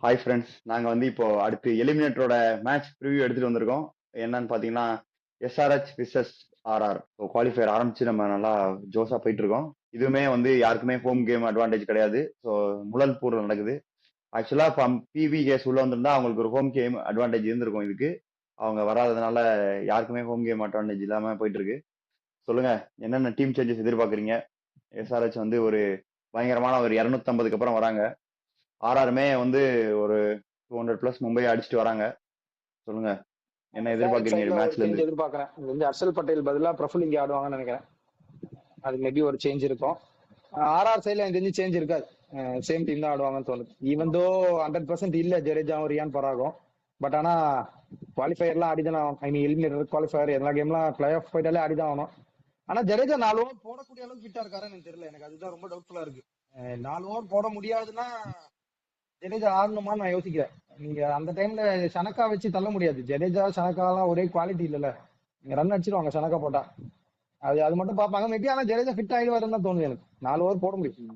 Hi friends. நாங்க வந்து இப்போ அடுத்து எலிமினேட்டரோட மேட்ச் ப்ரிவ்யூ எடுத்துட்டு வந்திருக்கோம். என்னன்னு பாத்தீங்கன்னா SRH versus RR. So qualifier ஆரம்பிச்சு நம்ம நல்லா ஜோஸா போயிட்டு இருக்கோம். இதுவுமே வந்து யாருக்குமே ஹோம் கேம் அட்வான்டேஜ் கிடையாது. ஸோ முதல் போர் நடக்குது. ஆக்சுவலா இப்போ பிவிகேஸ் உள்ள வந்திருந்தா அவங்களுக்கு ஒரு ஹோம் கேம் அட்வான்டேஜ் இருந்திருக்கும். இதுக்கு அவங்க வராததுனால யாருக்குமே ஹோம் கேம் அட்வான்டேஜ் இல்லாம போயிட்டு இருக்கு. சொல்லுங்க, என்னென்ன டீம் சேஞ்சஸ் எதிர்பார்க்குறீங்க? எஸ்ஆர்ஹெச் வந்து ஒரு பயங்கரமான ஒரு 250க்கு அப்புறம் வராங்க. ஆர்ஆருமே வந்து ஒரு 200 பிளஸ் மும்பை அடிச்சுட்டு வராங்க. சொல்லுங்க, என்ன எஸ்ஆர்ஹெச் எதிர்பார்க்கறீங்க சைடுல ஒரு மேட்ச்ல சேஞ்ச் இருந்து? எதிர்பார்க்கறேன். இது வந்து ஹர்ஷல் பட்டேல் பதிலா பிரஃபுல் இங்கே ஆடுவாங்கன்னு நினைக்கிறேன். அது மேபி ஒரு சேஞ்ச் இருக்கும். ஆர்ஆர் சைடுல எனக்கு தெரிஞ்சு சேஞ்ச் இருக்காது. சேம் டீம் தான் ஆடுவாங்கன்னு தோணுது. ஈவன் தோ 100% இல்ல ஜடேஜாவும் ரியான் பராகும். பட் ஆனா குவாலிஃபயர்லாம் ஆடிதான் ஆகணும். ஐ மீன் எலிமினேட்டர் குவாலிஃபயர் எல்லா கேம்லாம் பிளே ஆஃப் போயிட்டாலே ஆடிதான் ஆகணும். ஆனா ஜடேஜா 4 ஓவர் போடக்கூடிய அளவுக்கு ஃபிட்டா இருக்காருன்னு எனக்கு தெரியல. எனக்கு அதுதான் ரொம்ப டவுட்ஃபுல்லா இருக்கு. 4 ஓவர் போட முடியாதுன்னா ஜடேஜா ஆடணுமான்னு நான் யோசிக்கிறேன். நீங்க அந்த டைம்ல சனக்கா வச்சு தள்ள முடியாது. ஜடேஜா சனக்காலாம் ஒரே குவாலிட்டி இல்லைல்ல. நீங்க ரன் அடிச்சிருவாங்க சனக்கா போட்டா. அது மட்டும் பார்ப்பாங்க மேபி. ஆனா ஜடேஜா ஃபிட் ஆயிடுவாருன்னு தான் தோணுது எனக்கு. 4 ஓவர் போட முடியும்.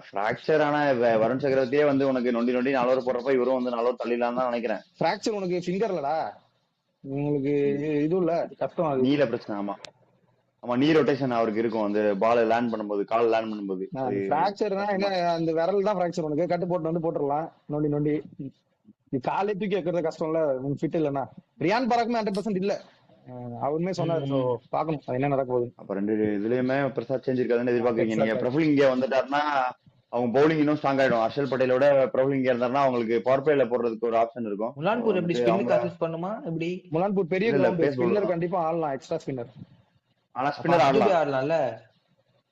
ஃபிராக்சர் ஆன வருண் சக்கரவர்த்தியே வந்து உனக்கு நொண்டி நொண்டி 4 ஓவர் போடுறப்ப இவரும் வந்து 4 ஓவர் தள்ளிடலாம் தான் நினைக்கிறேன். ஃபிராக்சர் உனக்கு ஃபிங்கர்லடா, உங்களுக்கு இது இல்ல, கஷ்டம் அது. நீல பிரச்சனை. ஆமா ஆமா, நீ ரொட்டேஷன் அவருக்கு இருக்கும். அந்த பால் லேண்ட் பண்ணும்போது, கால் லேண்ட் பண்ணும்போது ஃபிராக்சர்னா என்ன, அந்த விரல் தான் ஃபிராக்சர். உனக்கு கட்டு போட்டு வந்து போட்டுடலாம் நொண்டி நொண்டி. காலே தூக்கி வைக்கிறது கஷ்டம் இல்ல ஃபிட் இல்லைன்னா. ரியான் பராக்குமே 100% இல்ல, அவருமே சொன்னாரு. சோ பாக்கணும் அது என்ன நடக்க போகுது. அப்ப ரெண்டு இதுலயுமே பெருசா சேஞ்ச் இருக்காதுன்னு எதிர்பார்க்கறீங்க நீங்க. பிரபுல் இங்க வந்துட்டாருன்னா அவங்க பவுலிங் இன்னும் ஸ்ட்ராங் ஆயிடும். ஹர்ஷல் பட்டேலோட பிரபுல் இங்க இருந்தாருன்னா அவங்களுக்கு பவர் பிளேல போடுறதுக்கு ஒரு ஆப்ஷன் இருக்கும். முலான்பூர் எப்படி ஸ்பின்னுக்கு அசிஸ்ட் பண்ணுமா? எப்படி முலான்பூர் பெரிய கிரவுண்ட், ஸ்பின்னர் கண்டிப்பா ஆடலாம், எக்ஸ்ட்ரா ஸ்பின்னர். ஆனா ஸ்பின்னர் ஆடலாம்ல.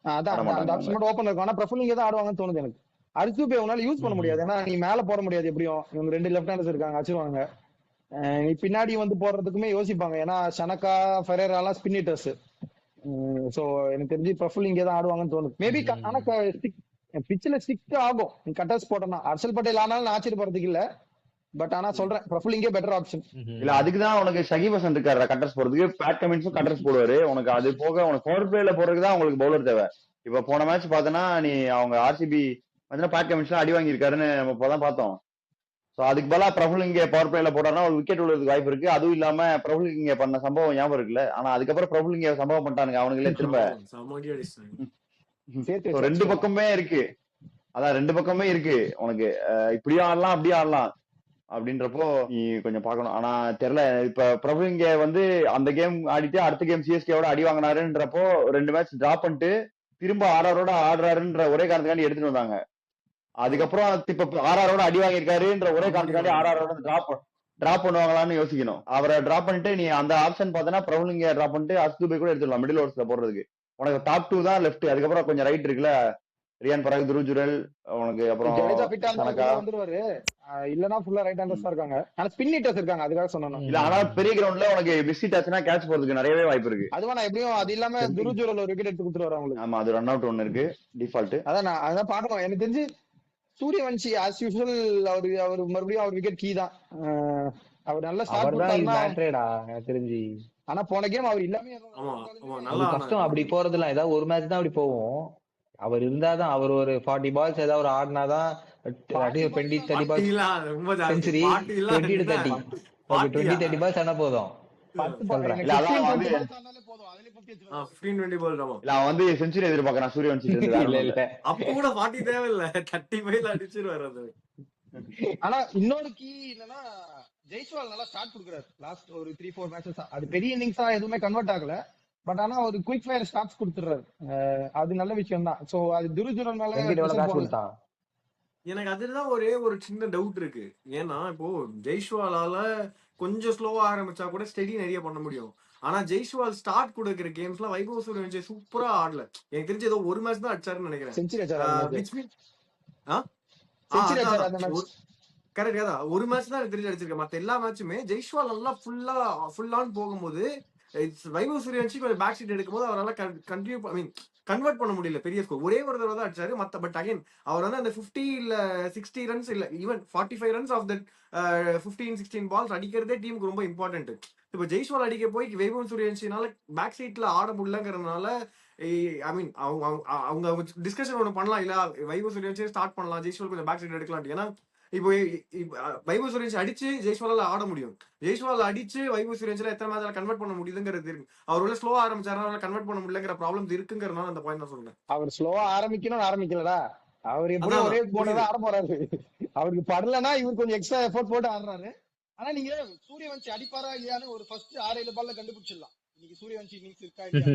அதான் அந்த ஆப்ஷன் மட்டும் ஓபன் இருக்கும். ஆனா பிரஃபுல் இங்க தான் ஆடுவாங்கன்னு தோணுது எனக்கு. அர்ஜுபே உன்னால யூஸ் பண்ண முடியாது. ஏன்னா நீ மேல போட முடியாது. எப்படியும் இவங்க 2 லெஃப்ட் ஹேண்டர்ஸ் இருக்காங்க, அடிச்சிருவாங்க. நீ பின்னாடி வந்து போடுறதுக்குமே யோசிப்பாங்க. ஏன்னா ஷனக்கா ஃபெரேராலாம் ஸ்பின் ஹிட்டர்ஸ். சோ எனக்கு தெரிஞ்சு பிரஃபுல் இங்கே தான் ஆடுவாங்கன்னு தோணுது மேபி. ஆனா பிச்சில் ஸ்டிக் ஆகும் நீ கட்டர்ஸ் போட்டனா. ஹர்ஷல் பட்டேல் ஆனாலும் நான் ஆச்சரியப்படுறதுக்கு இல்ல. பட் ஆனா சொல்றேன் பிரஃபுல் இங்கே பெட்டர் ஆப்ஷன். இல்ல அதுக்குதான் உனக்கு ஷகிப் ஹசன் இருக்காரு கட்டர்ஸ் போறதுக்கு. பேட் கமின்ஸும் கட்டர்ஸ் போடுவாரு. உனக்கு அது போக உனக்கு பவர் பிளேல போறதுக்கு தான் உங்களுக்கு பவுலர் தேவை. இப்ப போன மேட்ச் பார்த்தனா நீ அவங்க ஆர்சிபி பேட் கமின்ஸ்லாம் அடி வாங்கியிருக்காருன்னு நம்ம இப்பதான் பார்த்தோம். சோ அதுக்கு பதிலா பிரபுல் இங்க பவர் பிளேல போட்டாருன்னா ஒரு விக்கெட் விழுறதுக்கு வாய்ப்பு இருக்கு. அதுவும் இல்லாம பிரபுல் இங்க பண்ண சம்பவம் ஞாபகம் இருக்குல்ல. ஆனா அதுக்கப்புறம் பிரபுல் இங்க சம்பவம் பண்ணிட்டானுங்க அவனுங்களே திரும்ப. ரெண்டு பக்கமே இருக்கு. அதான் ரெண்டு பக்கமே இருக்கு உனக்கு. இப்படியும் ஆடலாம் அப்படியும் ஆடலாம் அப்படின்றப்போ நீ கொஞ்சம் பார்க்கணும். ஆனா தெரியல, இப்ப பிரபு இங்க வந்து அந்த கேம் ஆடிட்டு அடுத்த கேம் சிஎஸ்கேவோட அடி வாங்கினாருன்றப்போ 2 மேட்ச் டிராப் பண்ணிட்டு திரும்ப ஆர்ஆரோட ஆடுறாருன்ற ஒரே காரணத்துக்காண்டி எடுத்துட்டு வந்தாங்க. அதுக்கப்புறம் இப்ப ஆர்ஆரோட அடி வாங்கியிருக்காருன்ற ஒரே காரணத்துக்காண்டி ஆர்ஆரோட டிராப் பண்ணுவாங்களான்னு யோசிக்கணும். அவரை டிராப் பண்ணிட்டு நீ அந்த ஆப்ஷன் பார்த்தனா பிரபு இங்க டிராப் பண்ணிட்டு அஸ்துபை கூட எடுத்துடலாம் மிடில் ஓவர்ஸ்ல போடுறதுக்கு. உனக்கு டாப் 2 தான் லெஃப்ட். அதுக்கப்புறம் கொஞ்சம் ரைட் இருக்குல்ல, ரியான் பராக், துருவ் ஜுரல், உனக்கு அப்புறம் வந்துருவாரு. இல்லனா ஃபுல்லா ரைட் ஹேண்டர்ஸ் தான் இருக்காங்க. ஆனா ஸ்பின் ஹிட்டர்ஸ் இருக்காங்க, அதுக்காக சொன்னேன். இல்ல ஆனா பெரிய கிரவுண்ட்ல உனக்கு மிஸ் ஹிட் ஆச்சுனா கேட்ச் போறதுக்கு நிறையவே வாய்ப்பு இருக்கு. அதுவா நான் எப்படியும் அது இல்லாம துருவ் ஜுரல் ஒரு விக்கெட் எடுத்து கொடுத்துருவாரு அவங்களுக்கு. ஆமா, அது ரன் அவுட் ஒன்னு இருக்கு டிஃபால்ட். அதான் பாக்கணும். எனக்கு தெரிஞ்சு சூரியவன்ஷி ஆஸ் யூசுவல் அவர் மறுபடியும் அவர் விக்கெட் கீ தான். அவர் நல்ல ஸ்டார்ட் பண்ணாருடா எனக்கு தெரிஞ்சு. ஆனா போன கேம் அவர் இல்லாம கஷ்டம் அப்படி போறதுலாம். ஏதாவது ஒரு மேட்ச் தான் அப்படி போவோம். அவர் இருந்தாதான், அவர் ஒரு 40 பால்ஸ் ஏதாவது ஒரு ஆடினாதான் 20-30 பால்ஸ் செஞ்சுரி, 20-30 பால்ஸ் ஆனா போதும். செஞ்சுரி எதிர்பார்க்கறான் சூரியவன்ஷி. அப்ப கூட 40 தேவையில்லை, 35 அடிச்சிருவாரு. ஆனா இன்னொரு கீ என்னன்னா ஜெய்ஸ்வால் நல்லா ஸ்டார்ட் கொடுக்குறாரு லாஸ்ட் ஒரு 3-4 மேட்சஸ். அது பெரிய இன்னிங்ஸா எதுவுமே கன்வெர்ட் ஆகல. பட் ஆனா ஒரு குயிக் ஃபயர் ஸ்டார்ட்ஸ் கொடுத்துறாரு. அது நல்ல விஷயம் தான். சோ அது துருஜுரன் மேல எனக்கு அதுதான் ஒரே ஒரு சின்ன டவுட் இருக்கு. ஏன்னா இப்போ ஜெய்ஸ்வாலால கொஞ்சம் ஸ்லோவா ஆரம்பிச்சா கூட ஸ்டெடி நிறைய பண்ண முடியும். ஆனா ஜெய்ஸ்வால் ஸ்டார்ட் கொடுக்கிற கேம்ஸ்ல வைபவ் சூரியவன்ஷி சூப்பரா ஆடல. எனக்கு தெரிஞ்சு ஏதோ ஒரு மேட்ச் தான் அடிச்சாருன்னு நினைக்கிறேன். கரெக்ட் தான், ஒரு மேட்ச் தான் எனக்கு தெரிஞ்சு அடிச்சிருக்கேன். மத்த எல்லா மேட்சுமே ஜெய்ஸ்வால் நல்லா ஃபுல்லான்னு போகும்போது வைபவ் சூரியவன்ஷி கொஞ்சம் பேக் சீட் எடுக்கும் போது அவரால் கன்வெர்ட் பண்ண முடியல பெரிய ஸ்கோர். ஒரே ஒரு தடவை தான் அடிச்சாரு. பட் அகைன் அவர் வந்து அந்த 50 இல்ல 60 ரன்ஸ் இல்ல even 45 runs of that 15-16 balls அடிக்கிறதே டீமுக்கு ரொம்ப இம்பார்ட்டன்ட். இப்போ ஜெய்ஸ்வால் அடிக்க போய் வைபவ் சூரியவன்ஷினால பேக் சீட்ல ஆட முடியலங்கிறதுனால அவங்க டிஸ்கஷன் ஒன்று பண்ணலாம். இல்ல வைபவ் சூரியவன்ஷி ஸ்டார்ட் பண்ணலாம், ஜெய்ஸ்வால் கொஞ்சம் பேக் சீட் எடுக்கலாம். ஏன்னா இப்போ வைபவ் சூரியவன்ஷி அடிச்சு ஜெய்ஸ்வாலால ஆட முடியும். ஜெய்ஸ்வால் அடிச்சு வைபவ் சூரியவன்ஷில எத்தனை மேட்ச்ல கன்வெர்ட் பண்ண முடியுதுங்கிறது இருக்கு. அவர் உள்ள ஸ்லோவா ஆரம்பிச்சாருனால கன்வெர்ட் பண்ண முடியலங்கிற ப்ராப்ளம் இருக்குங்கிறதுனால அந்த பாயிண்ட் நான் சொல்றேன். அவர் ஸ்லோவா ஆரம்பிக்கலடா. அவர் எப்படி ஒரே போனதா ஆட போறாரு. அவருக்கு படலன்னா இவர் கொஞ்சம் எக்ஸ்ட்ரா எஃபோர்ட் போட்டு ஆடுறாரு. ஆனா நீங்க சூரியவன்ஷி அடிப்பாரா இல்லையான்னு ஒரு ஃபர்ஸ்ட் 6-7 பால்ல கண்டுபிடிச்சிடலாம். இன்னைக்கு சூரியவன்ஷி இன்னிங்ஸ் இருக்கா இல்லையா.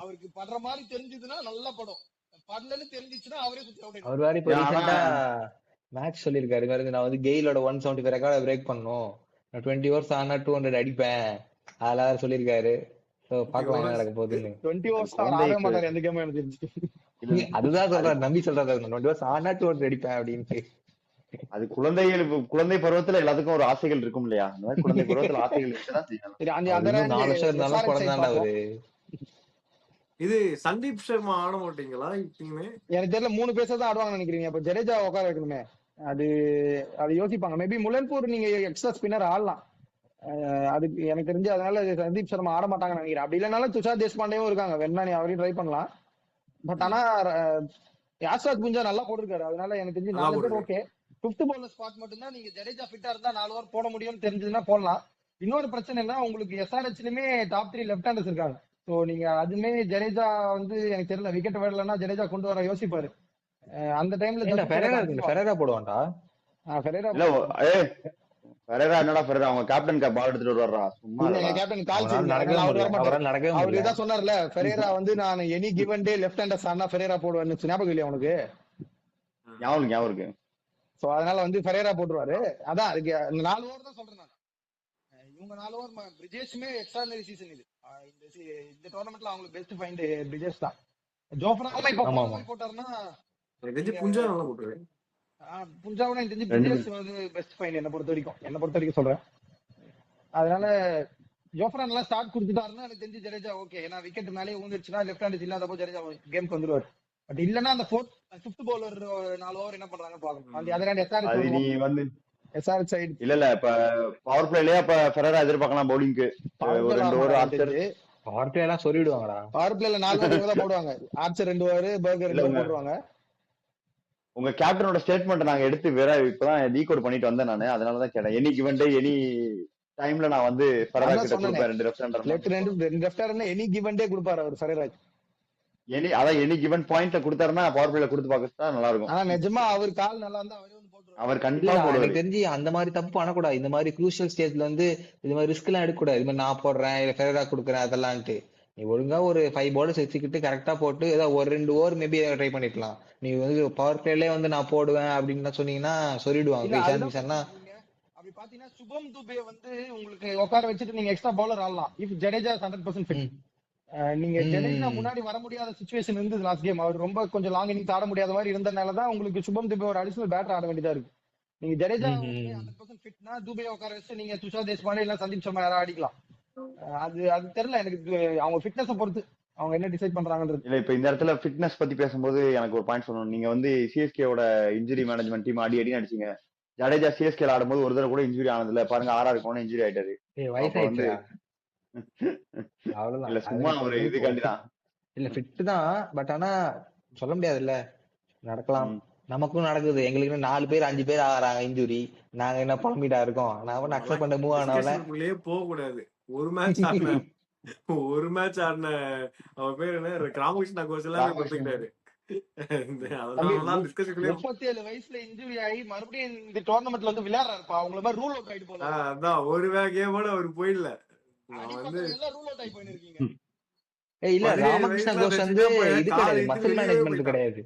அவருக்கு படுற மாதிரி தெரிஞ்சதுன்னா நல்ல படம், படலன்னு தெரிஞ்சிச்சுன்னா அவரே சுத்தி அவுட். அவர் வேற இப்போ ரீசெண்டா மேட்ச் சொல்லியிருக்காரு பாருங்க, நான் வந்து கெயிலோட 175 ரெக்கார்டை பிரேக் பண்ணும், நான் 20 ஓவர்ஸ் ஆனா 200 அடிப்பேன், அதெல்லாம் சொல்லியிருக்காரு. சோ பாக்கலாம் என்ன நடக்க போகுதுன்னு. 20 ஓவர்ஸ் ஆடவே மாட்டாரு எந்த கேமும் எனக்கு தெரிஞ்சு. அதுதான் சொல்றாரு, நம்பி சொல்றாரு 20 ஓவர்ஸ் ஆனா 200 அடிப்பேன் அப்படின்ட்டு. அது குழந்தை பருவத்துல எல்லாத்துக்கும் ஒரு ஆசைகள் இருக்கும் இல்லையா, அந்த மாதிரி குழந்தை பருவத்துல ஆசைகள் இருக்குதான் செய்யணும். 4 வருஷம் இருந்தாலும் குழந்தைதான்டா அவரு. இது சந்தீப் சர்மா ஆட மாட்டீங்களா இப்பயுமே? எனக்கு தெரியல 3 பேச தான் ஆடுவாங்கன்னு நினைக்கிறீங்க. அப்ப ஜடேஜா உட்கார வைக்கணுமே, அது யோசிப்பாங்க. மேபி முலன்பூர் நீங்க எக்ஸ்ட்ரா ஸ்பின்னர் ஆடலாம், அதுக்கு எனக்கு தெரிஞ்சு. அதனால சந்தீப் சர்மா ஆட மாட்டாங்கன்னு நினைக்கிறேன். அப்படி இல்லைனாலும் துஷார் தேஷ்பாண்டேவும் இருக்காங்க, வேணா நீ அவரையும் ட்ரை பண்ணலாம். பட் ஆனா யாஸ்ராஜ் புஞ்சா நல்லா போட்டிருக்காரு, அதனால எனக்கு தெரிஞ்சு 4 பேர் ஓகே. 5th பவுலர் ஸ்பாட் மட்டும் தான் நீங்க ஜடேஜா ஃபிட்டா இருந்தா 4 ஓவர் போட முடியும்னு தெரிஞ்சதுன்னா போடலாம். இன்னொரு பிரச்சனை என்ன, உங்களுக்கு எஸ்ஆர்ஹெச்லயுமே டாப் 3 லெஃப்ட் ஹேண்டர்ஸ் இருக்காங்க. சோ நீங்க அதுமே ஜடேஜா வந்து எனக்கு தெரியல விக்கெட் வரலன்னா ஜடேஜா கொண்டு வர யோசிப்பாரு. அந்த டைம்ல ஃபெரேரா போடுவான்டா. ஃபெரேரா என்னடா ஃபெரேரா அவங்க கேப்டன் பால் எடுத்துட்டு வருவாரா? சும்மா கேப்டன் கால் அவரு தான் சொன்னார்ல, ஃபெரேரா வந்து நான் எனி கிவன் டே லெஃப்ட் ஹேண்டர்ஸ் ஆனா ஃபெரேரா போடுவேன்னு. ஞாபகம் இல்லையா உனக்கு? ஞாபகம் இருக்கு. சோ அதனால வந்து ஃபெரேரா போட்டுருவாரு. அதான் அதுக்கு 4 ஓவர் தான் சொல்றேன் நான். இவங்க 4 ஓவர் பிரிஜேஷுமே எக்ஸ்ட்ரானரி சீசன் இது. இந்த டோர்னமெண்ட்ல அவங்களுக்கு பெஸ்ட் ஃபைண்ட் பிரிஜேஷ் தான். ஜோஃப்ராவுமே இப்ப போட்டாருன்னா புஞ்சா நல்லா போட்டுருவாரு. புஞ்சாவோட எனக்கு தெரிஞ்சு பிரிஜேஷ் வந்து பெஸ்ட் ஃபைண்ட் என்ன பொறுத்த வரைக்கும் சொல்றேன். அதனால ஜோஃப்ரா நல்லா ஸ்டார்ட் கொடுத்துட்டாருன்னா எனக்கு தெரிஞ்சு ஜடேஜா ஓகே. ஏன்னா விக்கெட் மேலே ஊந்துருச்சுன்னா லெஃப்ட் ஹேண்ட் இல்லாதப்போ ஜடேஜா கேம்க்கு வந்துருவாரு. பட் இல்லன்னா அந்த 5th பவுலர் 4 ஓவர் என்ன பண்றாங்க பாக்கணும். அந்த அதனால எஸ்ஆர்எச் சைடு இல்ல இப்ப பவர் பிளேலயே அப்ப ஃபெரேரா எதிர்பார்க்கலாம் பவுலிங்க்கு. ஒரு 2 ஓவர் ஆர்ச்சர் பவர் பிளே எல்லாம் சொல்லிடுவாங்கடா. பவர் பிளேல 4 ஓவர் தான் போடுவாங்க. ஆர்ச்சர் 2 ஓவர், பர்கர் 2 ஓவர் போடுவாங்க. உங்க கேப்டனோட ஸ்டேட்மெண்ட் நாங்க எடுத்து வேற இப்பதான் டீகோட் பண்ணிட்டு வந்தேன் நானு. அதனால தான் கேட்டேன். எனி கிவன் டே எனி டைம்ல நான் வந்து ஃபெரேரா கிட்ட கொடுப்பேன் 2 லெஃப்ட் ஹேண்டர். ரெண்டு லெஃப்ட் ஹேண்டர்னா எனி கிவன் டே கொடுப்பாரு அவர் ஃபெரேரா. எனி கிவன் பாயிண்ட்ல கொடுத்தாருன்னா பவர் பிளேல கொடுத்து பார்க்கறதா நல்லா இருக்கும். ஆனா நிஜமா அவர் கால் நல்லா இருந்தா அவரே வந்து போட்டுருவாரு. அவர் கண்டிப்பா எனக்கு தெரிஞ்சு அந்த மாதிரி தப்பு பண்ணக்கூடாது. இந்த மாதிரி குரூஷியல் ஸ்டேஜ்ல வந்து இது மாதிரி ரிஸ்க் எல்லாம் எடுக்கக்கூடாது. இது மாதிரி நான் போடுறேன் இல்ல ஃபெரேரா கொடுக்குறேன் அதெல்லாம்ட்டு. நீ ஒழுங்கா ஒரு 5 பவுலர்ஸ் வச்சுக்கிட்டு கரெக்டா போட்டு ஏதாவது ஒரு 2 ஓவர் மேபி ட்ரை பண்ணிக்கலாம். நீ வந்து பவர் பிளேல வந்து நான் போடுவேன் அப்படின்னு சொன்னீங்கன்னா சொல்லிடுவாங்க. அப்படி பாத்தீங்கன்னா சுபம் துபே வந்து உங்களுக்கு உட்கார வச்சுட்டு நீங்க எக்ஸ்ட்ரா பவுலர் ஆடலாம். If Jadeja 100% fit. நீங்க ஜடேஜா முன்னாடி வர முடியாத சிச்சுவேஷன் இருந்தது லாஸ்ட் கேம். அவர் ரொம்ப கொஞ்சம் லாங் இன்னிங்ஸ் ஆட முடியாத மாதிரி இருந்தனாலதான் உங்களுக்கு சுபம் துபே ஒரு அடிஷனல் பேட்டர் ஆட வேண்டியதா இருக்கு. நீங்க ஜடேஜா 100% ஃபிட்னா துபே உட்கார வச்சு நீங்க துஷார் தேஷ்பாண்டே இல்ல சந்தீப் சர்மா யாராவது அடிக்கலாம். அது தெரியல எனக்கு, அவங்க ஃபிட்னஸ் பொறுத்து அவங்க என்ன டிசைட் பண்றாங்கன்றது. இல்ல இப்ப இந்த இடத்துல ஃபிட்னஸ் பத்தி பேசும்போது எனக்கு ஒரு பாயிண்ட் சொல்லணும். நீங்க வந்து சிஎஸ்கேவோட இன்ஜுரி மேனேஜ்மெண்ட் டீம் அடி அடிச்சுங்க. ஜடேஜா சிஎஸ்கே ஆடும்போது ஒரு தடவை கூட இன்ஜுரி ஆனதுல பாருங்க. ஆர்ஆருக்கு இன்ஜுரி ஆயிட்டாரு. இல்ல சும்மா ஒரு இதுக்காண்டிதான். இல்ல ஃபிட் தான், பட் ஆனா சொல்ல முடியாதுல்ல, நடக்கலாம். நமக்கும் நடக்குது. எங்களுக்கு 4 பேர் 5 பேர் ஆகிறாங்க இன்ஜுரி. நாங்க என்ன புலம்பிட்டா இருக்கோம். நான் அக்செப்ட் பண்ண மூவ் ஆனவள போக கூடாது. ஒரு மேட்ச் ஆடின அவன் பேர் என்ன, ராமகிருஷ்ணா கோச் எல்லாம் பத்துக்கிட்டாரு. 37 வயசுல இன்ஜுரி ஆகி மறுபடியும் இந்த டோர்னமெண்ட்ல வந்து விளையாடுறாருப்பா. அவங்கள மாதிரி ரூல் அவுட் ஆயிட்டு போல. அதான் ஒரு கேமோட அவர் போயிடல. ரூல் அவுட் ஆகி போயிருக்கீங்க. இல்ல ராமகிருஷ்ணா கோச் வந்து இது கிடையாது, மசில் மேனேஜ்மெண்ட் கிடையாது.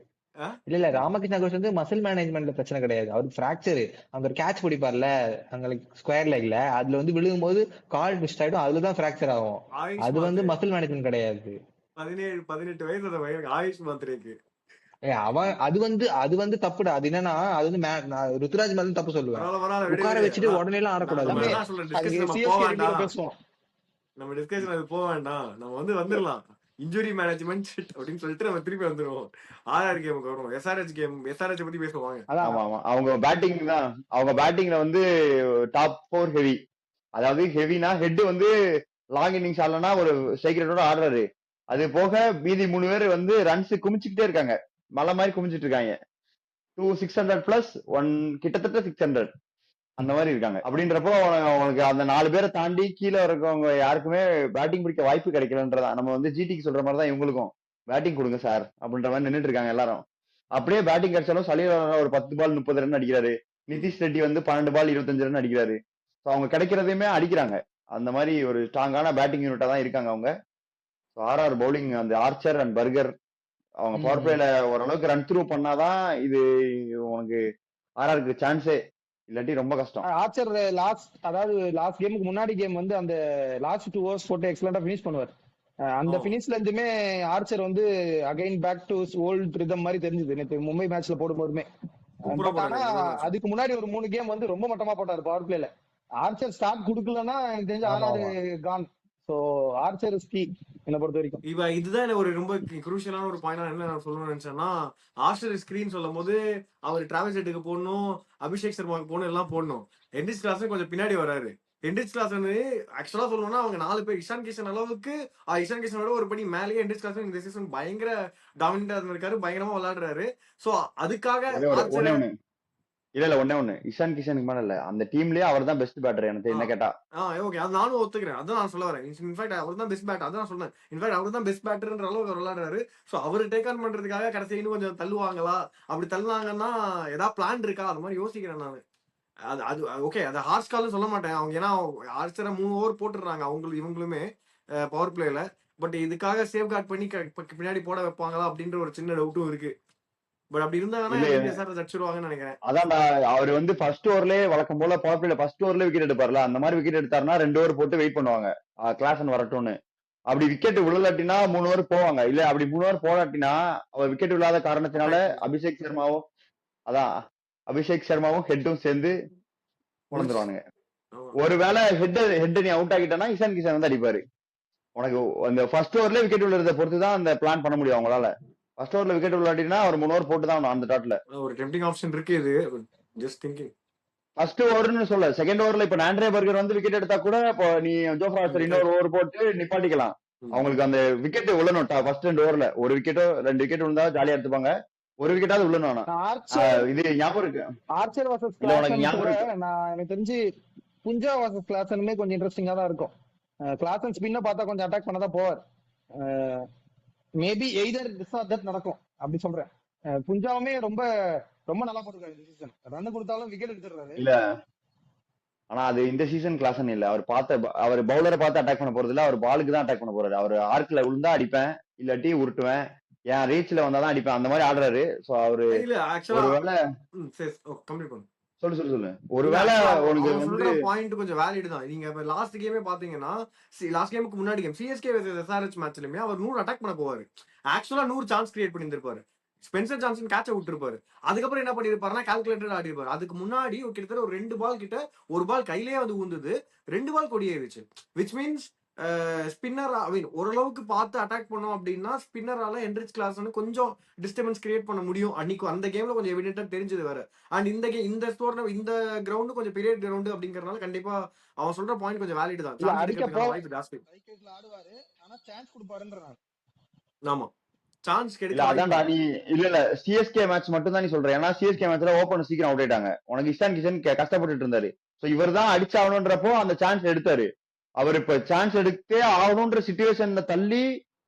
இல்ல ராமகிருஷ்ணா கோச் வந்து மசில் மேனேஜ்மெண்ட்ல பிரச்சனை கிடையாது. அவருக்கு பிராக்சர், அங்க ஒரு கேட்ச் பிடிப்பார்ல அங்களுக்கு ஸ்கொயர் லெக்ல, அதுல வந்து விழுகும் போது கால் மிஸ்ட் ஆயிடும், அதுலதான் பிராக்சர் ஆகும். அது வந்து மசில் மேனேஜ்மெண்ட் கிடையாது. 17-18 வயசு ஆயுஷ் மாத்திரைக்கு அவன் அது வந்து தப்புடா. அது என்னன்னா அது வந்து ருத்ராஜ் மேல தப்பு சொல்லுவேன். உட்கார வச்சுட்டு உடனே எல்லாம் ஆடக்கூடாது. நம்ம டிஸ்கஷன் அது போக வேண்டாம். நம்ம வந்து வந்துடலாம் இன்ஜுரி மேனேஜ்மெண்ட் அப்படின்னு சொல்லிட்டு நம்ம திருப்பி வந்துருவோம். ஆர்ஆர் கேமுக்கு வருவோம். எஸ்ஆர்ஹெச் பத்தி பேசுவாங்க. அவங்க பேட்டிங் தான். அவங்க பேட்டிங்ல வந்து டாப் 4 ஹெவி. அதாவது ஹெவினா ஹெட் வந்து லாங் இன்னிங்ஸ் ஆடலன்னா ஒரு ஸ்ட்ரைக் ரேட்டோட ஆடுறாரு. அது போக மீதி 3 பேர் வந்து ரன்ஸ் குமிச்சுக்கிட்டே இருக்காங்க, மலை மாதிரி குமிச்சிட்டு இருக்காங்க. 600 பிளஸ் ஒன் கிட்டத்தட்ட 600 அந்த மாதிரி இருக்காங்க. அப்படின்றப்போ அவனுக்கு அந்த 4 பேரை தாண்டி கீழே இருக்கவங்க யாருக்குமே பேட்டிங் பிடிக்க வாய்ப்பு கிடைக்கலன்றதா. நம்ம வந்து ஜிடிக்கு சொல்ற மாதிரி தான் இவங்களுக்கும் பேட்டிங் கொடுங்க சார் அப்படின்ற மாதிரி நின்றுட்டு இருக்காங்க எல்லாரும். அப்படியே பேட்டிங் கிடைச்சாலும் சலீல் ஒரு 10 பால் 30 ரன் அடிக்கிறாரு. நிதிஷ் ரெட்டி வந்து 12 பால் 25 ரன் அடிக்கிறாரு. ஸோ அவங்க கிடைக்கிறதையுமே அடிக்கிறாங்க. அந்த மாதிரி ஒரு ஸ்ட்ராங்கான பேட்டிங் யூனிட்டா தான் இருக்காங்க அவங்க. ஸோ ஆர்ஆர் பவுலிங் அந்த ஆர்ச்சர் அண்ட் பர்கர் அவங்க பவர் பிளேல ஓரளவுக்கு ரன் த்ரூ பண்ணாதான் இது உனக்கு ஆர்ஆருக்கு சான்ஸே, இல்லாட்டி ரொம்ப கஷ்டம். ஆர்ச்சர் லாஸ்ட் கேமுக்கு முன்னாடி கேம் வந்து அந்த லாஸ்ட் 2 ஓவர்ஸ் போட்டு எக்ஸலண்டா பினிஷ் பண்ணுவார். அந்த பினிஷ்ல இருந்துமே ஆர்ச்சர் வந்து again back to old rhythm மாதிரி தெரிஞ்சது நேற்று மும்பை மேட்ச்ல போடும்போதுமே. ஆனா அதுக்கு முன்னாடி ஒரு 3 கேம் வந்து ரொம்ப மட்டமா போட்டாரு பவர் பிளேல. ஆர்ச்சர் ஸ்டார்ட் குடுக்கலன்னா எனக்கு தெரிஞ்ச RR gone. So Archer is key என்ன பொறுத்த வரைக்கும். இப்ப இதுதான் எனக்கு ஒரு ரொம்ப குரூஷியலான ஒரு பாயிண்ட். என்ன நான் சொல்லணும்னு நினைச்சேன்னா, ஆர்ச்சர் ஸ்கிரீன் சொல்லும் போது அவர் டிராவல் செட்டுக்கு போடணும், அபிஷேக் சர்மாவுக்கு போகணும், எல்லாம் போடணும். ஹென்ரிச் கிளாஸ் கொஞ்சம் பின்னாடி வராரு. ஹென்ரிச் கிளாஸ் வந்து ஆக்சுவலா சொல்லணும்னா அவங்க 4 பேர் இஷான் கிஷன் அளவுக்கு இஷான் கிஷனோட ஒரு படி மேலேயே ஹென்ரிச் கிளாஸ் இந்த சீசன் பயங்கர டாமினண்டா இருந்திருக்காரு, பயங்கரமா விளையாடுறாரு. சோ அதுக்காக ஒண்ணே இஷான் கிஷனுக்கு மேல இல்ல, அந்த டீம்லயே அவர் தான் பெஸ்ட் பேட்டர் எனக்கு என்ன கேட்டா. ஓகே, அது நானும் ஒத்துக்கிறேன். அதான் நான் சொல்ல வரேன். இன்ஃபேக்ட் அவர் தான் பெஸ்ட் பேட்டர். அதான் சொன்னேன். இன்ஃபேக்ட் அவர் தான் பெஸ்ட் பேட்டர்ன்ற அளவுக்கு அவர் விளையாடுறாரு. சோ அவர் டேக் ஆன் பண்றதுக்காக கடைசி இன்னும் கொஞ்சம் தள்ளுவாங்களா? அப்படி தள்ளுனாங்கன்னா ஏதாவது பிளான் இருக்கா? அது மாதிரி யோசிக்கிறேன் நான். அது ஓகே, அது ஹார்ஸ் கால்னு சொல்ல மாட்டேன் அவங்க. ஏன்னா ஆர்ச்சரை 3 ஓவர் போட்டுடுறாங்க இவங்களுமே பவர் பிளேல. பட் இதுக்காக சேவ் கார்ட் பண்ணி பின்னாடி போட வைப்பாங்களா அப்படின்ற ஒரு சின்ன டவுட்டும் இருக்கு. பட் அப்படி இருந்தாங்கன்னா அடிச்சிருவாங்கன்னு நினைக்கிறேன். அதான் அவர் வந்து ஃபர்ஸ்ட் ஓவர்லயே வழக்கம் போல பவர் பிளேல ஃபர்ஸ்ட் ஓவர்ல விக்கெட் எடுப்பார்ல, அந்த மாதிரி விக்கெட் எடுத்தாருன்னா 2 ஓவர் போட்டு வெயிட் பண்ணுவாங்க கிளாசன் வரட்டும்னு. அப்படி விக்கெட் விழலாட்டினா 3 ஓவர் போவாங்க. இல்ல அப்படி 3 ஓவர் போடாட்டினா அவர் விக்கெட் விழாத காரணத்தினால அபிஷேக் சர்மாவும் ஹெட்டும் சேர்ந்து உணர்ந்துருவானுங்க. ஒருவேளை ஹெட் நீ அவுட் ஆகிட்டனா இஷான் கிஷன் வந்து அடிப்பாரு. உனக்கு அந்த ஃபர்ஸ்ட் ஓவர்ல விக்கெட் விழுறத பொறுத்துதான் அந்த பிளான் பண்ண முடியும் அவங்களால. ஃபர்ஸ்ட் ஓவர்ல விக்கெட் விளையாடினா ஒரு 3 ஓவர் போட்டு தான் அந்த டாட்ல ஒரு டெம்ப்டிங் ஆப்ஷன் இருக்கு. இது ஜஸ்ட் திங்கிங். ஃபர்ஸ்ட் ஓவர்னு சொல்ல, செகண்ட் ஓவர்ல இப்ப ஆண்ட்ரே பர்கர் வந்து விக்கெட் எடுத்தா கூட இப்போ நீ ஜோஃப்ரா ஆர்ச்சர் இன்னொரு ஓவர் போட்டு நிப்பாட்டிக்கலாம். அவங்களுக்கு அந்த விக்கெட் விழணும். ஃபர்ஸ்ட் 2 ஓவர்ல ஒரு விக்கெட்டோ 2 விக்கெட் விழுந்தா ஜாலியா எடுத்துப்பாங்க. ஒரு விக்கெட்டாவது விழணும். இது ஞாபகம் இருக்கு. ஆர்ச்சர் வர்சஸ் கிளாசன் நான் எனக்கு தெரிஞ்சு புஞ்சா வர்சஸ் கிளாசனுமே கொஞ்சம் இன்ட்ரெஸ்டிங்கா தான் இருக்கும். கிளாசன் ஸ்பின்ன பார்த்தா கொஞ்சம் அட்டாக் பண்ணதான் போவார். Maybe either this or that நடக்கும் அப்படி சொல்றேன். புஞ்சாவுமே ரொம்ப ரொம்ப நல்லா போட்டுருக்காரு இந்த சீசன். ரன் கொடுத்தாலும் விக்கெட் எடுத்துறாரு. இல்ல ஆனா அது இந்த சீசன் கிளாசன் இல்ல. அவர் பவுலரை பார்த்து அட்டாக் பண்ண போறது இல்ல, அவர் பாலுக்கு தான் அட்டாக் பண்ண போறாரு. அவர் ஆர்க்ல விழுந்தா அடிப்பேன், இல்லாட்டி உருட்டுவேன், என் ரீச்ல வந்தாதான் அடிப்பேன், அந்த மாதிரி ஆடுறாரு. சோ அவரு ஒருவேளை சொல்லு ஒருவேளை உனக்கு பாயிண்ட் கொஞ்சம் வேலிட் தான். நீங்க லாஸ்ட் கேமே பாத்தீங்கன்னா, லாஸ்ட் கேமுக்கு முன்னாடி கேம் சிஎஸ்கே வெர்சஸ் எஸ்ஆர்எச் மேட்ச்லயுமே அவர் 100 அட்டாக் பண்ண போவாரு. ஆக்சுவலா 100 சான்ஸ் கிரியேட் பண்ணிருப்பாரு. ஸ்பென்சர் ஜான்சன் கேட்ச விட்டுருப்பாரு. அதுக்கப்புறம் என்ன பண்ணிருப்பாருன்னா கால்குலேட்டர் ஆடி இருப்பாரு. அதுக்கு முன்னாடி கிட்டத்தட்ட ஒரு 2 பால் கிட்ட ஒரு பால் கையிலேயே வந்து ஊந்துது, 2 பால் கொடியேறிச்சு. விச் மீன்ஸ் ஸ்பின்னர் ஓரளவுக்கு பார்த்து அட்டாக் பண்ணோம் அப்படின்னா ஸ்பின்னரால ஹென்ரிச் கிளாசன் கொஞ்சம் டிஸ்டர்பன்ஸ் கிரியேட் பண்ண முடியும். அன்னைக்கு அந்த கேம்ல கொஞ்சம் எவிடென்ட்டா தெரிஞ்சது வேற. அண்ட் இந்த கிரவுண்ட் கொஞ்சம் பெரிய கிரவுண்ட் அப்படிங்கறதுனால கண்டிப்பா அவன் சொல்ற பாயிண்ட் கொஞ்சம் வேலிட் தான். ஆமா, சான்ஸ் கிடைக்கல. அதான்டா நீ இல்ல சிஎஸ்கே மேட்ச் மட்டும் தான் நீ சொல்ற. ஏன்னா சிஎஸ்கே மேட்ச்ல ஓபன் சீக்கிரம் அவுட் ஆயிட்டாங்க. உனக்கு இஷான் கிஷன் கஷ்டப்பட்டு இருந்தாரு. சோ இவர் தான் அடிச்சாகணும்ன்றப்போ அந்த சான்ஸ் எடுத்தாரு. அவர் இப்ப சான்ஸ் எடுத்தே ஆகணும்ன்ற சிச்சுவேஷன்ல தள்ளி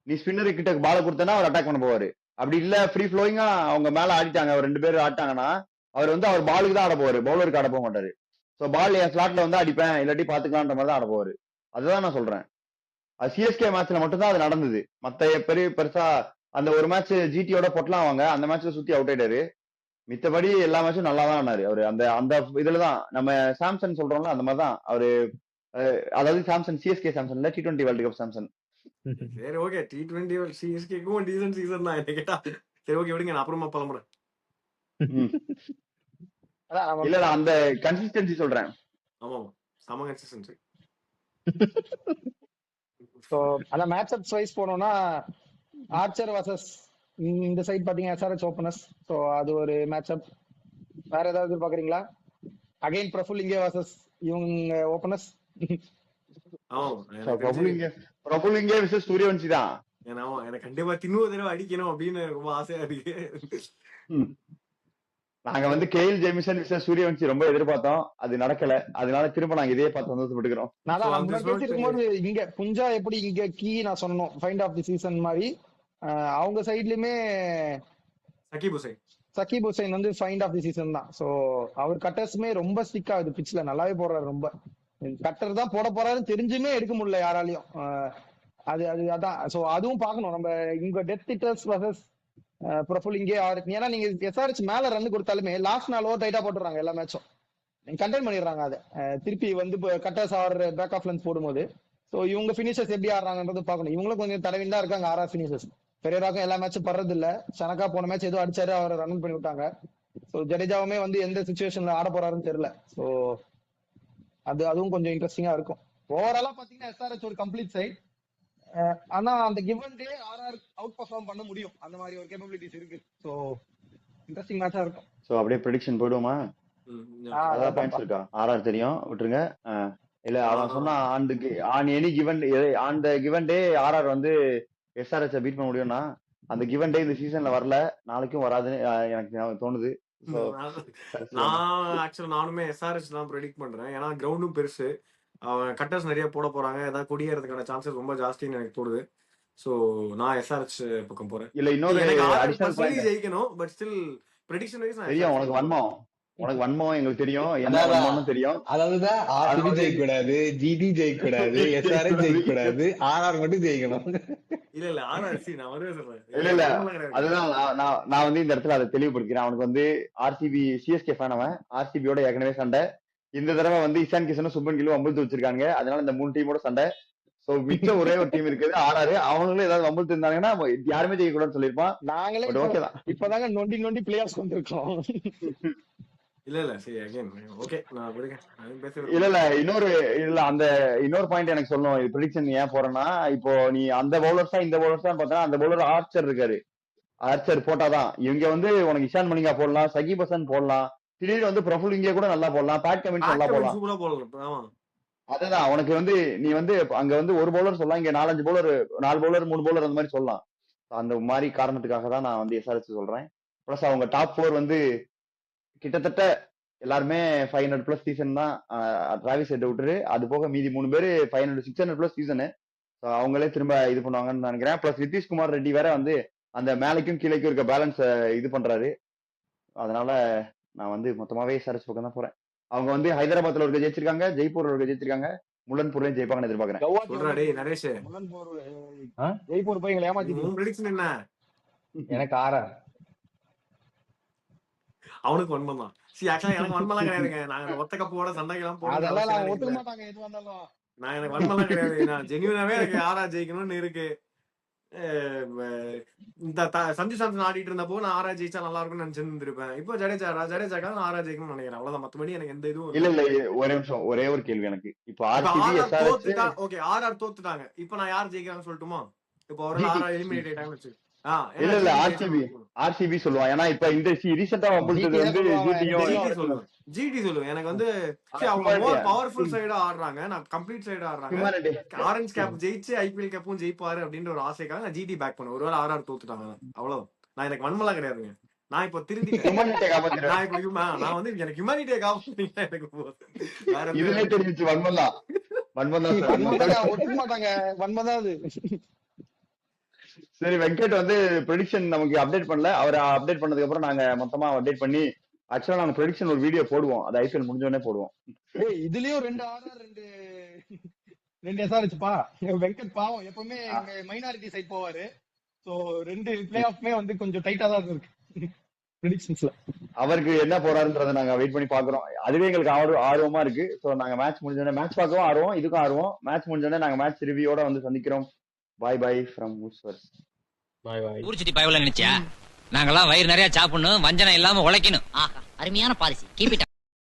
நீ ஸ்பின்னர் கிட்ட பால கொடுத்தனா அவர் அட்டாக் பண்ண போவாரு. அப்படி இல்ல ஃப்ரீ ஃப்ளோயிங்கா அவங்க மேல ஆடிட்டாங்க, அவர் 2 பேரும் ஆட்டாங்கன்னா அவர் வந்து அவர் பாலுக்கு தான் ஆட போவாரு, பவுலருக்கு ஆட போக மாட்டாரு. சோ பால் என் ஸ்லாட்ல வந்து அடிப்பேன், இல்லாட்டி பாத்துக்கலான்ற மாதிரி தான் ஆட போவாரு. அதுதான் நான் சொல்றேன். அது சிஎஸ்கே மேட்ச்ல மட்டும் தான் அது நடந்தது. மத்த பெருசா அந்த ஒரு மேட்ச் ஜிடியோட பொட்டலாம் வாங்க, அந்த மேட்ச்ல சுத்தி அவுட் ஆயிட்டாரு. மித்தபடி எல்லா மேட்சும் நல்லா தான் ஆனாரு அவரு. அந்த இதுலதான் நம்ம சாம்சன் சொல்றோம்ல, அந்த மாதிரிதான் அவரு. அதாவது சாம்சன் சிஎஸ்கே சாம்சன் இல்ல, T20 வேர்ல்ட் கப் சாம்சன். சரி ஓகே, T20 சிஎஸ்கேக்கும் டீசன்ட் சீசன் தான் என்ன கேட்டா. சரி ஓகே விடுங்க, நான் அப்புறமா பலமுறை. இல்ல அந்த கன்சிஸ்டன்சி சொல்றேன். ஆமா சம கன்சிஸ்டன்சி. சோ அத மேட்ச் அப்ஸ் வைஸ் போனோம்னா ஆர்ச்சர் வர்சஸ் இந்த சைடு பாத்தீங்கன்னா எஸ்ஆர்எச் ஓபனர்ஸ். சோ அது ஒரு மேட்ச் அப். வேற ஏதாவது பாக்குறீங்களா? அகைன் பிரஃபுல் இங்கே வர்சஸ் இவங்க ஓபனர்ஸ். பிரபுலிங்கே விசஸ் சூரியவன்சி தான். எனக்கு கண்டிப்பா இன்னொரு தடவை அடிக்கணும் அப்படின்னு ரொம்ப ஆசையா இருக்கு. நாங்க வந்து கேஎல் ஜேமிசன் விசஸ் சூரியவன்சி ரொம்ப எதிர்பார்த்தோம், அது நடக்கல. அதனால திரும்ப நாங்க இதே பார்த்து சந்தோஷப்பட்டுக்கிறோம். நான் So, தான் அந்த முன்னாடி result பேசிருக்கும் போது இங்க புஞ்சா எப்படி இங்க கீ நான் சொன்னோம் ஃபைண்ட் ஆஃப் தி சீசன் மாதிரி அவங்க சைட்லயுமே சகிப் ஹுசைன் சகிப் ஹுசைன் வந்து ஃபைண்ட் ஆஃப் தி சீசன் தான். சோ அவர் கட்டர்ஸ்மே ரொம்ப ஸ்டிக் ஆகுது பிச்ல, நல்லாவே போடுறாரு. ரொம்ப கட்டர் தான் போட போறாருன்னு தெரிஞ்சுமே எடுக்க முடியல யாராலையும். அது அது அதான். சோ அதுவும் பார்க்கணும் நம்ம இங்க டெத் ஹிட்டர்ஸ் வர்சஸ் ப்ரொஃபைல் இங்கே ஏன்னா நீங்க எஸ்ஆர்எச் மேல ரன் கொடுத்தாலுமே லாஸ்ட் நாள் ஓவர் டைட்டா போட்டுறாங்க எல்லா மேட்சும், கண்டெயின் பண்ணிடுறாங்க அதை. திருப்பி வந்து கட்டர்ஸ் ஆடுற பேக் ஆஃப் லென்ஸ் போடும்போது ஸோ இவங்க ஃபினிஷர்ஸ் எப்படி ஆடுறாங்கன்றது பார்க்கணும். இவங்களும் கொஞ்சம் தடவிண்டா இருக்காங்க ஆர்ஆர் ஃபினிஷர்ஸ். பெரியராக்கும் எல்லா மேட்சும் படுறது இல்ல. சனக்கா போன மேட்ச் ஏதோ அடிச்சாரு, அவரை ரன் பண்ணி விட்டாங்க. ஸோ ஜடேஜாவுமே வந்து எந்த சுச்சுவேஷன்ல ஆட போறாருன்னு தெரியல. ஸோ அதுவும் கொஞ்சம் இன்ட்ரெஸ்டிங்கா இருக்கும். ஓவராலா பாத்தீங்கன்னா எஸ்ஆர்எச் ஒரு கம்ப்ளீட் சைட். ஆனா அந்த given day RR outperform பண்ண முடியும், அந்த மாதிரி ஒரு கேப்பபிலிட்டிஸ் இருக்கு. ஸோ இன்ட்ரெஸ்டிங் மேட்சா இருக்கும். சோ அப்படியே ப்ரெடிக்ஷன் போயிடுவோமா? அதான் பாயிண்ட்ஸ் இருக்கா? ஆர்ஆர் தெரியும், விட்டுருங்க. இல்ல அவன் சொன்னா on any given on the given day RR வந்து எஸ்ஆர்எச் பீட் பண்ண முடியும்னா, அந்த கிவன் டே இந்த சீசன்ல வரல, நாளைக்கும் வராதுன்னு எனக்கு தோணுது. நான் ஆக்சுவலா நானுமே எஸ்ஆர்எச் தான் ப்ரெடிக்ட் பண்றேன். ஏன்னா கிரவுண்டும் பெருசு, அவன் கட்டர்ஸ் நிறைய போட போறாங்க, ஏதாவது கொடியேறதுக்கான சான்சஸ் ரொம்ப ஜாஸ்தின்னு எனக்கு தோணுது. சோ நான் எஸ்ஆர்எச் பக்கம் போறேன். இல்ல இன்னொரு அடிஷனல் பாயிண்ட் ஜெயிக்கணும், பட் ஸ்டில் ப்ரெடிக்ஷன் வைஸ் தெரியும். உனக்கு வன்மம் எங்களுக்கு தெரியும், என்ன வன்மம்னு தெரியும். அதாவதுதான் ஆர்சிபி ஜெயிக்க கூடாது, ஜிடி ஜெயிக்க கூடாது, எஸ்ஆர்எச் ஜெயிக்க கூடாது, ஆர்ஆர் மட்டும் ஜெயிக்கணும். இல்ல ஆர்ஆர்சி நான் வரவே சொல்றேன். இல்ல அதுதான் நான் வந்து இந்த இடத்துல அதை தெளிவுபடுத்திக்கிறேன். அவனுக்கு வந்து ஆர்சிபி சிஎஸ்கே ஃபேன், அவன் ஆர்சிபியோட ஏற்கனவே சண்டை. இந்த தடவை வந்து இசான் கிஷனும் சுப்மன் கில்லும் அம்புத்து வச்சிருக்காங்க. அதனால இந்த 3 டீமோட சண்டை. சோ மிச்சம் ஒரே ஒரு டீம் இருக்குது ஆர்ஆர். அவங்களும் ஏதாவது அம்புத்து இருந்தாங்கன்னா யாருமே ஜெயிக்க கூடாதுன்னு சொல்லியிருப்பான். நாங்களே ஓகேதான், இப்பதாங்க நொண்டி பிளே ஆஃப் வந்திருக்கோம். இல்ல சரி அகைன் ஓகே நான் பேசுறேன். இல்ல இன்னொரு பாயிண்ட் எனக்கு சொல்லணும். ப்ரெடிக்ஷன் ஏன் போறேன்னா, இப்போ நீ அந்த பவுலர்ஸா இந்த பவுலர்ஸா பார்த்தா அந்த பவுலர் ஆர்ச்சர் இருக்காரு, ஆர்ச்சர் போட்டாதான் இவங்க வந்து உனக்கு இஷான் மலிங்கா போடலாம், சகிப் ஹசன் போடலாம், திடீர்னு வந்து பிரபுல் இங்கே கூட நல்லா போடலாம், பேட் கமின்ஸ் நல்லா போடலாம். அதுதான் உனக்கு வந்து நீ வந்து அங்க வந்து ஒரு பவுலர் சொல்லலாம், இங்க 4 பவுலர் 3 பவுலர் அந்த மாதிரி சொல்லலாம். அந்த மாதிரி காரணத்துக்காக தான் நான் வந்து எஸ்ஆர்எச் சொல்றேன். பிளஸ் அவங்க டாப் 4 வந்து கிட்டத்தட்ட எல்லாருமே 500+ சீசன் தான். டிராவிஸ் ஹெட் விட்டுரு, அது போக மீதி 3 பேரு 600+ சீசனு. அவங்களே திரும்ப இது பண்ணுவாங்கன்னு நினைக்கிறேன். பிளஸ் நிதிஷ்குமார் ரெட்டி வேற வந்து அந்த மேலைக்கும் கீழைக்கும் இருக்க பேலன்ஸ் இது பண்றாரு. அதனால நான் வந்து மொத்தமாவே எஸ்ஆர்எச் பக்கம் தான் போறேன். அவங்க வந்து ஹைதராபாத்ல ஒரு ஜெயிச்சிருக்காங்க, ஜெய்ப்பூர்ல ஒரு ஜெயிச்சிருக்காங்க, முல்லன்பூர்லயும் ஜெயிப்பாங்கன்னு எதிர்பார்க்கிறேன். ஜெய்ப்பூர் போய் ஏமாத்தி என்ன எனக்கு ஆர்ஆர். அவனுக்கு வன்மம் தான். எனக்கு வன்மலாம் கிடையாதுங்க. நாங்க ஒத்த கப்போட சண்டைக்கெல்லாம் போறோம், நான் எனக்கு வன்மலாம் கிடையாது. நான் ஜென்யூனாவே எனக்கு ஆர்ஆர் ஜெயிக்கணும்னு இருக்கு. இந்த சஞ்சு சாம்சன் ஆடிட்டு இருந்தப்போ நான் ஆர்ஆர் ஜெயிச்சா நல்லா இருக்கும்னு நினைச்சிட்டு இருப்பேன். இப்போ ஜடேஜாக்கா நான் ஆர்ஆர் ஜெயிக்கணும்னு நினைக்கிறேன். அவ்வளவுதான், மத்தபடி எனக்கு எந்த இதுவும் இல்ல. ஒரே நிமிஷம், ஒரே ஒரு கேள்வி எனக்கு. இப்போ ஆர்ஆர் தோத்துட்டாங்க, இப்போ நான் யார் ஜெயிக்கிறான்னு சொல்லட்டுமா? இப்போ ஒரு ஆர்ஆர் எலிமினேட் ஆயிட்டாங்கன்னு வச்சு இல்ல ஆர்சிபி சொல்லுவான். ஏன்னா இப்ப இந்த ரீசெண்டா வந்து ஜிடி சொல்லுவேன். எனக்கு வந்து அவங்க மோர் பவர்ஃபுல் சைடா ஆடுறாங்க, நான் கம்ப்ளீட் சைடா ஆடுறாங்க. ஆரஞ்சு கேப் ஜெயிச்சு ஐபிஎல் கேப்பும் ஜெயிப்பாரு அப்படின்ற ஒரு ஆசைக்காக நான் ஜிடி பேக் பண்ணுவேன். ஒருவேளை ஆர்ஆர் தோத்துட்டாங்க அவ்வளவு. நான் எனக்கு வன்மலாம் கிடையாதுங்க. நான் இப்போ திரும்பி நான் வந்து எனக்கு ஹியூமனிட்டியை காப்பாத்தீங்கன்னா எனக்கு இதுவே தெரிஞ்சிச்சு. வன்மந்தான் ஒத்துக்க மாட்டாங்க, வன்மதான் அது. சரி, வெங்கட் வந்து ப்ரெடிக்ஷன் நமக்கு அப்டேட் பண்ணல. அவர் அப்டேட் பண்ணதுக்கு அப்புறம் நாங்க மொத்தமா அப்டேட் பண்ணி ஆக்சுவலா நாங்க ப்ரெடிக்ஷன் ஒரு வீடியோ போடுவோம், அது ஐபிஎல் முடிஞ்ச உடனே போடுவோம். இதுலயும் 2 ஆர்ஆர் 2 எஸ்ஆர்எச் பா. வெங்கட் பாவம் எப்பவுமே மைனாரிட்டி சைட் போவாரு. சோ 2 பிளே ஆஃப்மே வந்து கொஞ்சம் டைட்டா தான் இருக்கு ப்ரெடிக்ஷன்ஸ்ல. அவருக்கு என்ன போறாருன்றதை நாங்க வெயிட் பண்ணி பாக்குறோம். அதுவே எங்களுக்கு ஆர்வமா இருக்கு. சோ நாங்க மேட்ச் முடிஞ்ச உடனே மேட்ச் பார்க்கவும் ஆர்வம், இதுக்கும் ஆர்வம். மேட்ச் முடிஞ்ச உடனே நாங்க மேட்ச் ரிவ்யூயோட வந்து சந்திக்கிறோம். பை ஃப்ரம் ஊஸ்வர்ஸ். ஊர் சுத்தி பயவல நினைச்சியா? நாங்கெல்லாம் வயிறு நிறைய சாப்பிடணும், வஞ்சனம் இல்லாம உழைக்கணும். அருமையான பாலிசி. Keep it